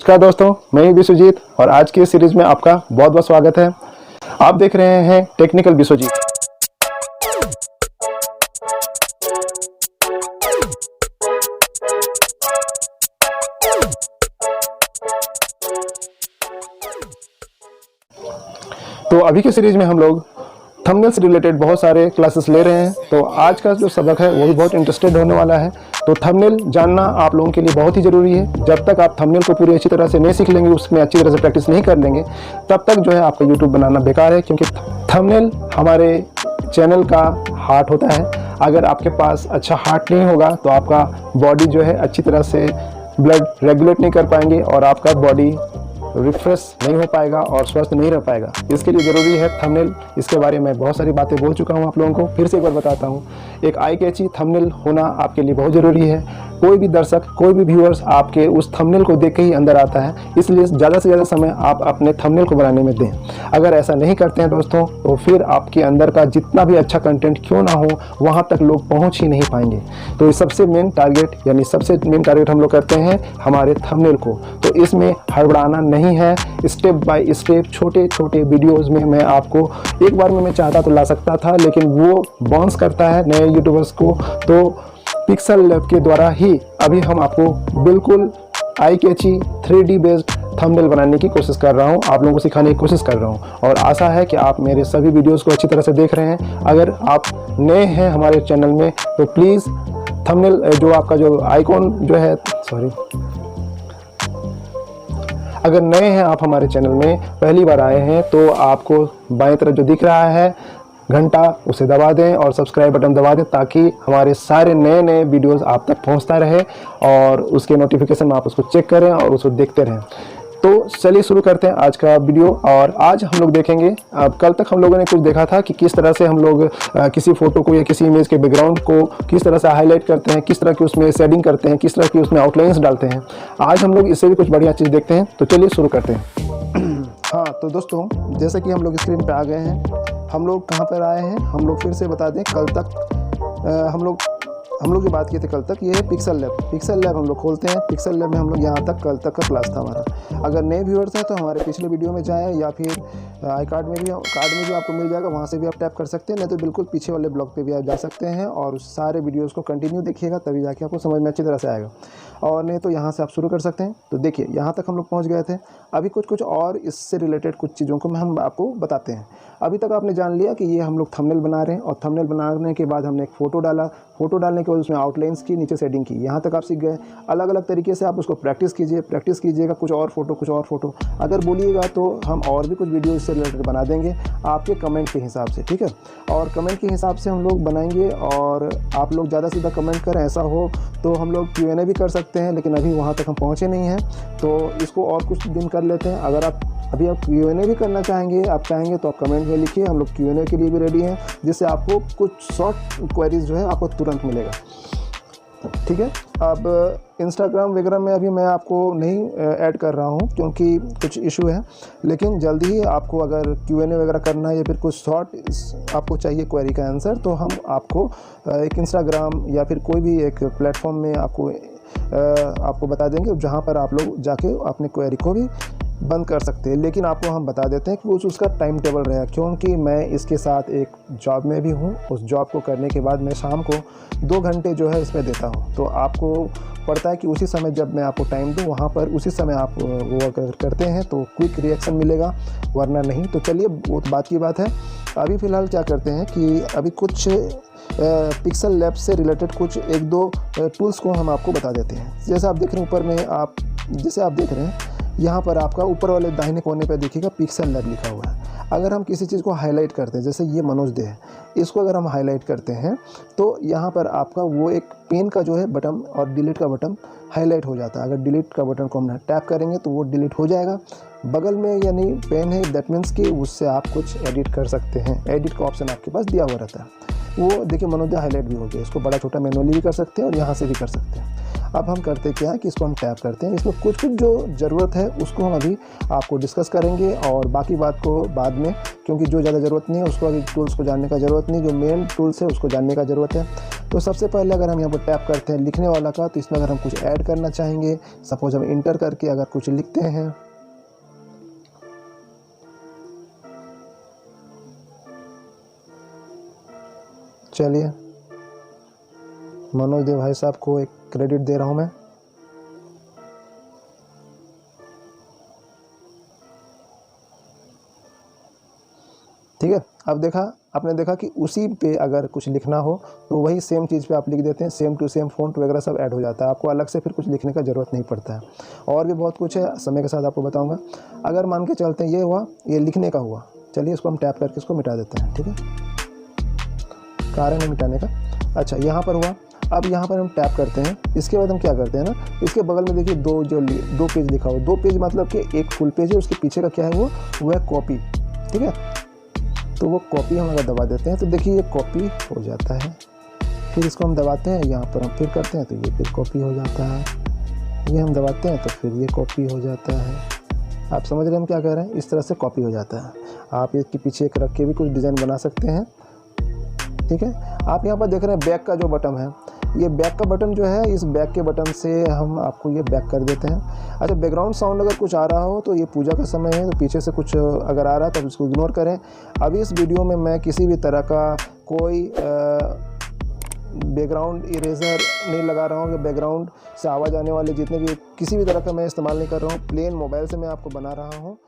नमस्कार दोस्तों, मैं ही विश्वजीत और आज की सीरीज में आपका बहुत बहुत स्वागत है। आप देख रहे हैं टेक्निकल विश्वजीत। तो अभी की सीरीज में हम लोग थंबनेल से रिलेटेड बहुत सारे क्लासेस ले रहे हैं। तो आज का जो सबक है वो भी बहुत इंटरेस्टेड होने वाला है। तो थंबनेल जानना आप लोगों के लिए बहुत ही ज़रूरी है। जब तक आप थंबनेल को पूरी अच्छी तरह से नहीं सीख लेंगे, उसमें अच्छी तरह से प्रैक्टिस नहीं कर लेंगे, तब तक जो है आपका यूट्यूब बनाना बेकार है। क्योंकि थंबनेल हमारे चैनल का हार्ट होता है। अगर आपके पास अच्छा हार्ट नहीं होगा तो आपका बॉडी जो है अच्छी तरह से ब्लड रेगुलेट नहीं कर पाएंगे और आपका बॉडी रिफ्रेश नहीं हो पाएगा और स्वस्थ नहीं रह पाएगा। इसके लिए ज़रूरी है थंबनेल। इसके बारे में बहुत सारी बातें बोल चुका हूँ आप लोगों को, फिर से एक बार बताता हूँ। एक आई कैची थंबनेल होना आपके लिए बहुत ज़रूरी है। कोई भी दर्शक, कोई भी व्यूअर्स आपके उस थंबनेल को देख के ही अंदर आता है। इसलिए ज़्यादा से ज़्यादा समय आप अपने थंबनेल को बनाने में दें। अगर ऐसा नहीं करते हैं दोस्तों, तो फिर आपके अंदर का जितना भी अच्छा कंटेंट क्यों ना हो, वहाँ तक लोग पहुँच ही नहीं पाएंगे। तो ये सबसे मेन टारगेट हम लोग करते हैं हमारे थंबनेल को। तो इसमें हड़बड़ाना नहीं है। स्टेप बाय स्टेप छोटे छोटे वीडियोस में मैं आपको एक बार में मैं चाहता तो ला सकता था, लेकिन वो बाउंस करता है नए यूट्यूबर्स को। तो पिक्सल लैब के द्वारा ही अभी हम आपको बिल्कुल आई कैची 3D बेस्ड थंबनेल बनाने की कोशिश कर रहा हूं, आप लोगों को सिखाने की कोशिश कर रहा हूं। और आशा है कि आप मेरे सभी वीडियोस को अच्छी तरह से देख रहे हैं। अगर आप नए हैं हमारे चैनल में तो प्लीज़ थंबनेल जो आपका जो आइकॉन जो है, अगर नए हैं आप हमारे चैनल में, पहली बार आए हैं, तो आपको बाएं तरफ जो दिख रहा है घंटा, उसे दबा दें और सब्सक्राइब बटन दबा दें, ताकि हमारे सारे नए नए वीडियोस आप तक पहुंचता रहे और उसके नोटिफिकेशन में आप उसको चेक करें और उसको देखते रहें। तो चलिए शुरू करते हैं आज का वीडियो। और आज हम लोग देखेंगे, अब कल तक हम लोगों ने कुछ देखा था कि किस तरह से हम लोग किसी फोटो को या किसी इमेज के बैकग्राउंड को किस तरह से हाईलाइट करते हैं, किस तरह की उसमें शेडिंग करते हैं, किस तरह की उसमें आउटलाइंस डालते हैं। आज हम लोग इससे भी कुछ बढ़िया चीज़ देखते हैं। तो चलिए शुरू करते हैं। हाँ तो दोस्तों, जैसे कि हम लोग स्क्रीन पर आ गए हैं। हम लोग कहाँ पर आए हैं, हम लोग फिर से बता दें। कल तक हम लोग ये बात किए थे कल तक। ये है पिक्सल लैब हम लोग खोलते हैं। पिक्सल लैब में हम लोग यहाँ तक कल तक का क्लास था हमारा। अगर नए व्यूअर्स हैं तो हमारे पिछले वीडियो में जाएं, या फिर आई कार्ड में भी आपको मिल जाएगा, वहाँ से भी आप टैप कर सकते हैं। नहीं तो बिल्कुल पीछे वाले ब्लॉग पे भी आप जा सकते हैं और उस सारे वीडियोज़ को कंटिन्यू देखिएगा, तभी जाके आपको समझ में अच्छी तरह से आएगा। और नहीं तो यहाँ से आप शुरू कर सकते हैं। तो देखिए, यहाँ तक हम लोग पहुँच गए थे। अभी कुछ और इससे रिलेटेड कुछ चीज़ों को हम आपको बताते हैं। अभी तक आपने जान लिया कि ये हम लोग थंबनेल बना रहे हैं, और थंबनेल बनाने के बाद हमने एक फ़ोटो डाला। फ़ोटो डालने के बाद उसमें आउटलाइंस की, नीचे सेटिंग की। यहाँ तक आप सीख गए। अलग अलग तरीके से आप उसको प्रैक्टिस कीजिएगा। कुछ और फोटो अगर बोलिएगा तो हम और भी कुछ वीडियो इससे रिलेटेड बना देंगे आपके कमेंट के हिसाब से, ठीक है। और कमेंट के हिसाब से हम लोग बनाएंगे, और आप लोग ज़्यादा सीधा कमेंट करें। ऐसा हो तो हम लोग Q&A भी कर सकते हैं, लेकिन अभी वहाँ तक हम पहुँचे नहीं हैं, तो इसको और कुछ दिन कर लेते हैं। अगर आप Q&A भी करना चाहेंगे तो आप कमेंट में लिखिए। हम लोग Q&A के लिए भी रेडी हैं, जिससे आपको कुछ शॉर्ट क्वेरीज जो है आपको तुरंत मिलेगा, ठीक है। अब इंस्टाग्राम वगैरह में अभी मैं आपको नहीं ऐड कर रहा हूँ, क्योंकि कुछ इशू है। लेकिन जल्दी ही आपको अगर Q&A वगैरह करना है या फिर कुछ शॉर्ट आपको चाहिए क्वेरी का आंसर, तो हम आपको एक इंस्टाग्राम या फिर कोई भी एक प्लेटफॉर्म में आपको बता देंगे, जहाँ पर आप लोग जाके अपने क्वेरी को भी बंद कर सकते हैं। लेकिन आपको हम बता देते हैं कि उसका टाइम टेबल रहेगा, क्योंकि मैं इसके साथ एक जॉब में भी हूँ। उस जॉब को करने के बाद मैं शाम को 2 घंटे जो है इसमें देता हूँ। तो आपको पड़ता है कि उसी समय जब मैं आपको टाइम दूँ, वहाँ पर उसी समय आप वो अगर करते हैं तो क्विक रिएक्शन मिलेगा, वरना नहीं। तो चलिए, वो बात की बात है। अभी फ़िलहाल क्या करते हैं कि अभी कुछ पिक्सल लैब से रिलेटेड कुछ 1-2 टूल्स को हम आपको बता देते हैं। जैसे आप देख रहे हैं ऊपर में, जैसे आप देख रहे हैं यहाँ पर आपका ऊपर वाले दाहिने कोने पर देखिएगा पिक्सल लैब लिखा हुआ है। अगर हम किसी चीज़ को हाईलाइट करते हैं, जैसे ये मनोज दे है, इसको अगर हम हाईलाइट करते हैं तो यहाँ पर आपका वो एक पेन का जो है बटन और डिलीट का बटन हाईलाइट हो जाता है। अगर डिलीट का बटन को हम टैप करेंगे तो वो डिलीट हो जाएगा। बगल में यानी पेन है, दैट मीन्स कि उससे आप कुछ एडिट कर सकते हैं। एडिट का ऑप्शन आपके पास दिया हुआ रहता है। वो देखिए मनोदय हाईलाइट भी हो गया। इसको बड़ा छोटा मैनुअली भी कर सकते हैं और यहाँ से भी कर सकते हैं। अब हम करते क्या है कि इसको हम टैप करते हैं। इसमें कुछ कुछ जो ज़रूरत है उसको हम अभी आपको डिस्कस करेंगे और बाकी बात को बाद में, क्योंकि जो ज़्यादा ज़रूरत नहीं है उसको अभी टूल्स को जानने का ज़रूरत नहीं, जो मेन टूल्स है उसको जानने का ज़रूरत है। तो सबसे पहले अगर हम यहाँ पर टैप करते हैं लिखने वाला का, तो इसमें अगर हम कुछ ऐड करना चाहेंगे, सपोज हम इंटर करके अगर कुछ लिखते हैं, चलिए मनोज देव भाई साहब को एक क्रेडिट दे रहा हूँ मैं। ठीक है, अब आपने देखा कि उसी पे अगर कुछ लिखना हो तो वही सेम चीज़ पे आप लिख देते हैं, सेम टू सेम फ़ॉन्ट वगैरह सब ऐड हो जाता है, आपको अलग से फिर कुछ लिखने का ज़रूरत नहीं पड़ता है। और भी बहुत कुछ है, समय के साथ आपको बताऊंगा। अगर मान के चलते हैं ये हुआ, ये लिखने का हुआ, चलिए इसको हम टैप करके इसको मिटा देते हैं। ठीक है, कारण है मिटाने का। अच्छा, यहाँ पर हुआ। अब यहाँ पर हम टैप करते हैं, इसके बाद हम क्या करते हैं ना, इसके बगल में देखिए दो पेज लिखा हुआ। 2 पेज मतलब कि एक फुल पेज है, उसके पीछे का क्या है वो है कॉपी। ठीक है, तो वो कॉपी हम अगर दबा देते हैं तो देखिए ये कॉपी हो जाता है। फिर इसको हम दबाते हैं, यहाँ पर हम फिर करते हैं तो ये फिर कॉपी हो जाता है। ये हम दबाते हैं तो फिर ये कॉपी हो जाता है। आप समझ रहे हैं हम क्या कह रहे हैं, इस तरह से कॉपी हो जाता है। आप इसके पीछे एक रख के भी कुछ डिज़ाइन बना सकते हैं। ठीक है, आप यहाँ पर देख रहे हैं बैक का जो बटन है, ये बैक का बटन जो है, इस बैक के बटन से हम आपको ये बैक कर देते हैं। अच्छा, बैकग्राउंड साउंड अगर कुछ आ रहा हो तो ये पूजा का समय है, तो पीछे से कुछ अगर आ रहा है तब इसको इग्नोर करें। अभी इस वीडियो में मैं किसी भी तरह का कोई बैकग्राउंड इरेजर नहीं लगा रहा हूँ, कि बैकग्राउंड से आवाज़ आने वाले जितने भी किसी भी तरह का मैं इस्तेमाल नहीं कर रहा हूँ। प्लेन मोबाइल से मैं आपको बना रहा हूँ।